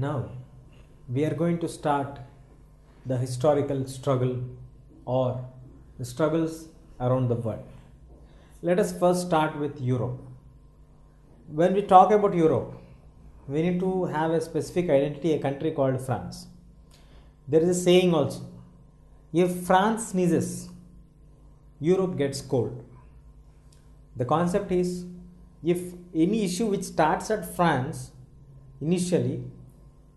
Now we are going to start the historical struggle or the struggles around the world. Let us first start with Europe. When we talk about Europe, we need to have a specific identity, a country called France. There is a saying also, if France sneezes, Europe gets cold. The concept is, if any issue which starts at France initially,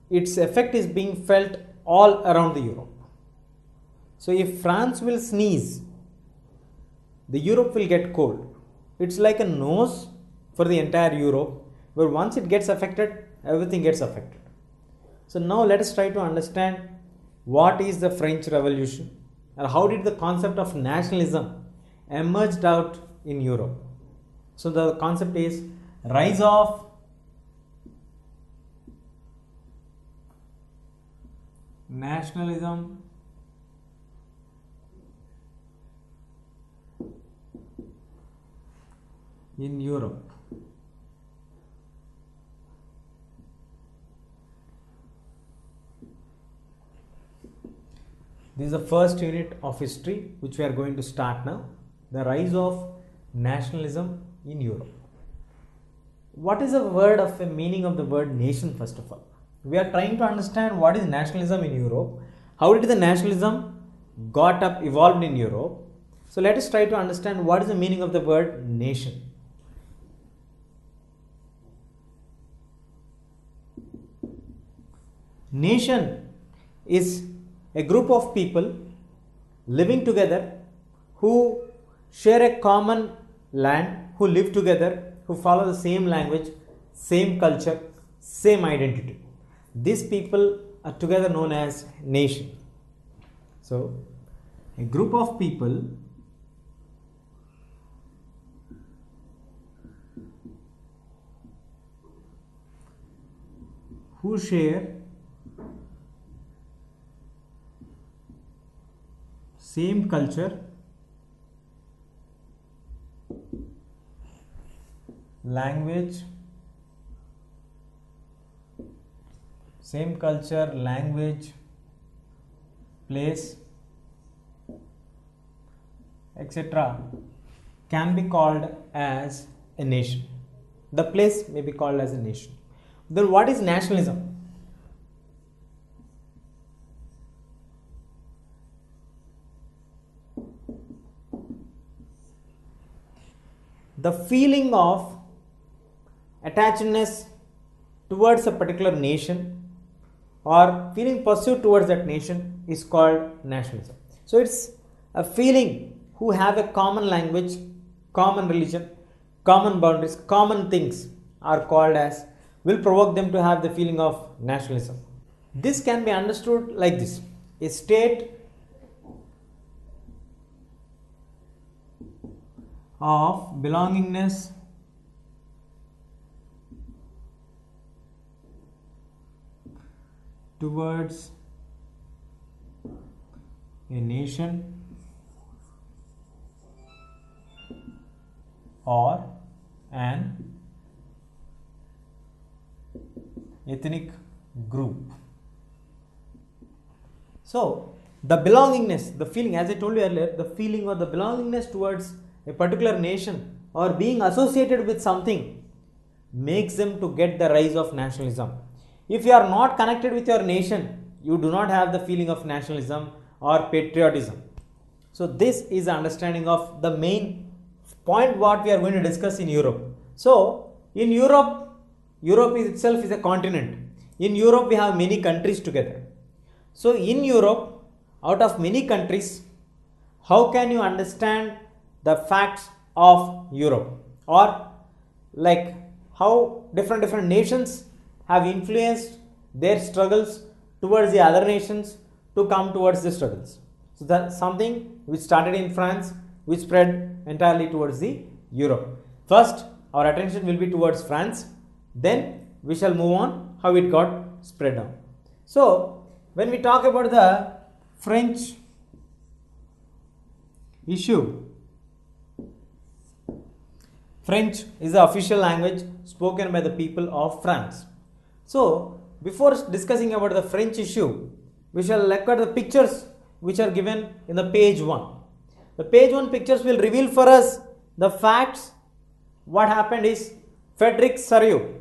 its effect is being felt all around the Europe. So if France will sneeze, the Europe will get cold. It's like a nose for the entire Europe, where once it gets affected, everything gets affected. So now let us try to understand what is the French Revolution and how did the concept of nationalism emerged out in Europe. So the concept is rise of nationalism in Europe. This is the first unit of history which we are going to start now. The rise of nationalism in Europe. What is the word of the meaning of the word nation first of all? We are trying to understand what is nationalism in Europe. How did the nationalism evolved in Europe? So let us try to understand what is the meaning of the word nation. Nation is a group of people living together who share a common land, who live together, who follow the same language, same culture, same identity. These people are together known as nation. So, a group of people who share same culture, language, place, etc. can be called as a nation. The place may be called as a nation. Then what is nationalism? The feeling of attachedness towards a particular nation or feeling pursuit towards that nation is called nationalism. So it's a feeling who have a common language, common religion, common boundaries, common things are called as, will provoke them to have the feeling of nationalism. This can be understood like this: a state of belongingness towards a nation or an ethnic group. So the belongingness, the feeling, as I told you earlier, the feeling or the belongingness towards a particular nation or being associated with something makes them to get the rise of nationalism. If you are not connected with your nation, you do not have the feeling of nationalism or patriotism. So this is the understanding of the main point what we are going to discuss in Europe. So in Europe, Europe itself is a continent. In Europe we have many countries together. So in Europe, out of many countries, how can you understand the facts of Europe, or like how different nations have influenced their struggles towards the other nations to come towards the struggles. So that's something which started in France, which spread entirely towards the Europe. First, our attention will be towards France, then we shall move on how it got spread out. So when we talk about the French issue, French is the official language spoken by the people of France. So before discussing about the French issue, we shall look at the pictures which are given in the page 1. The page 1 pictures will reveal for us the facts. What happened is Frederick Sérieux.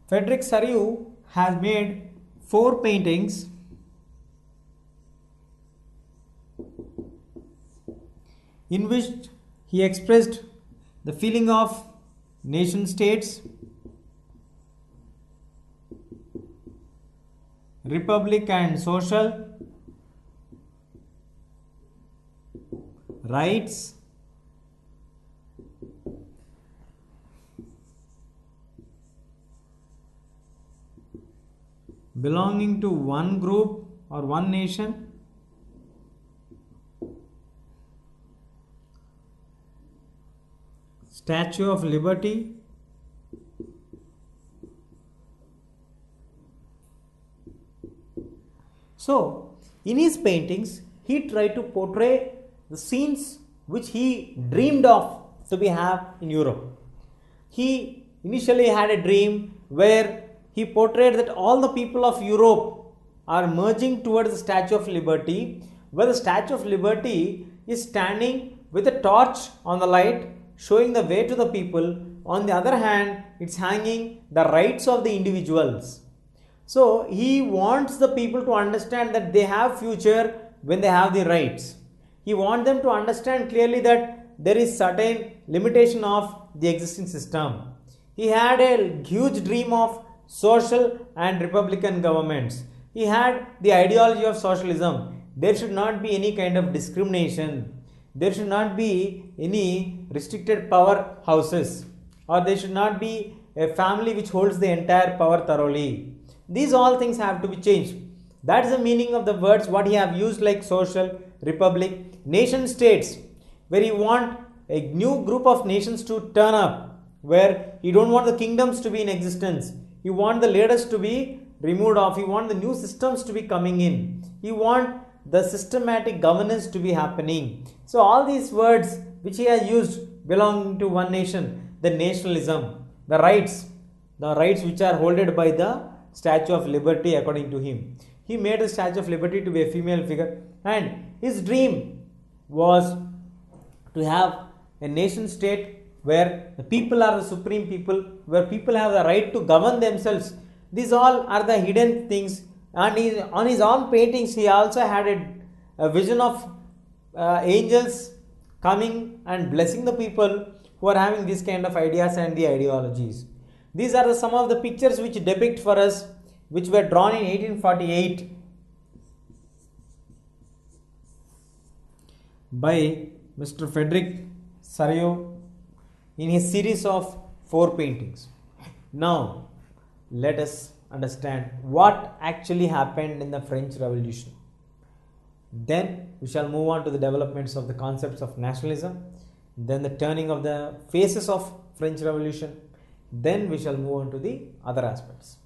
Frederick Sérieux has made 4 paintings in which he expressed the feeling of nation states, republic and social rights, belonging to one group or one nation, Statue of Liberty, so in his paintings he tried to portray the scenes which he dreamed of to be have in Europe. He initially had a dream where he portrayed that all the people of Europe are merging towards the Statue of Liberty, where the Statue of Liberty is standing with a torch on the light showing the way to the people. On the other hand, it's hanging the rights of the individuals. So he wants the people to understand that they have future when they have the rights. He wants them to understand clearly that there is certain limitation of the existing system. He had a huge dream of social and republican governments. He had the ideology of socialism. There should not be any kind of discrimination. There should not be any restricted power houses, or there should not be a family which holds the entire power thoroughly. These all things have to be changed. That is the meaning of the words what he have used, like social, republic, nation states, where he want a new group of nations to turn up, where he don't want the kingdoms to be in existence. He want the leaders to be removed off. He want the new systems to be coming in. He want the systematic governance to be happening. So all these words which he has used belonging to one nation, the nationalism, the rights which are holded by the Statue of Liberty according to him. He made the Statue of Liberty to be a female figure, and his dream was to have a nation state where the people are the supreme people, where people have the right to govern themselves. These all are the hidden things. And on his own paintings, he also had a vision of angels coming and blessing the people who are having these kind of ideas and the ideologies. These are some of the pictures which depict for us, which were drawn in 1848 by Mr. Frederick Sérieux in his series of 4 paintings. Now, let us understand what actually happened in the French Revolution. Then we shall move on to the developments of the concepts of nationalism, then the turning of the phases of French Revolution, then we shall move on to the other aspects.